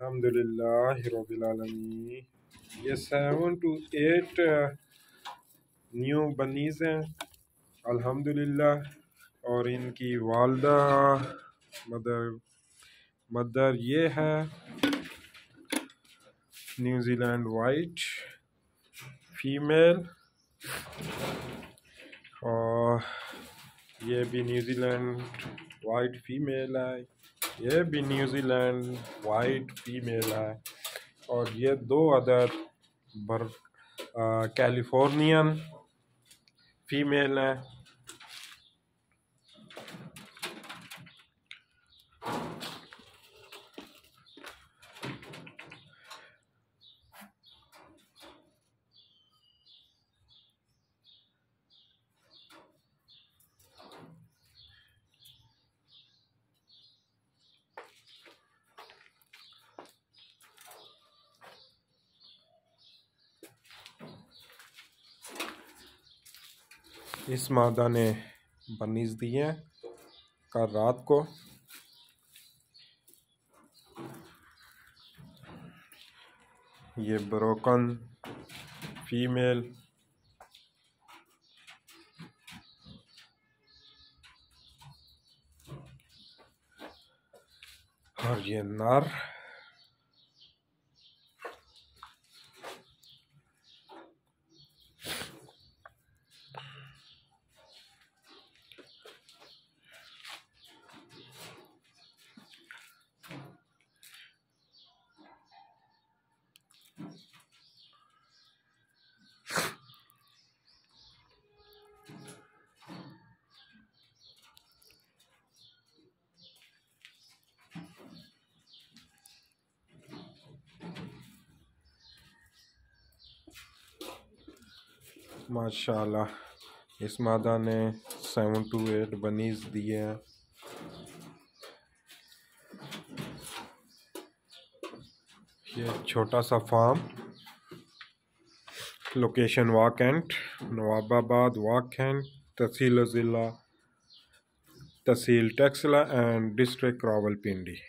अल्हम्दुलिल्लाह रब्बिल आलमीन। ये 7 to 8 न्यू बनीज हैं अल्हम्दुलिल्लाह। और इनकी वालदा मदर मदर ये है न्यूजीलैंड वाइट फीमेल, और ये भी न्यूजीलैंड वाइट फीमेल है, ये भी न्यूजीलैंड वाइट फीमेल है, और ये 2 अदर कैलिफोर्नियन फीमेल है। इस मादा ने बनीज दिए हैं कल रात को। ये ब्रोकन फीमेल, और ये नर। माशाल्लाह इस मादा ने 7 to 8 बनीज दिए हैं। ये छोटा सा फार्म, लोकेशन कैंट, नवाबाबाद कैंट, तहसील ज़िला तहसील टेक्सला एंड डिस्ट्रिक्ट रावलपिंडी।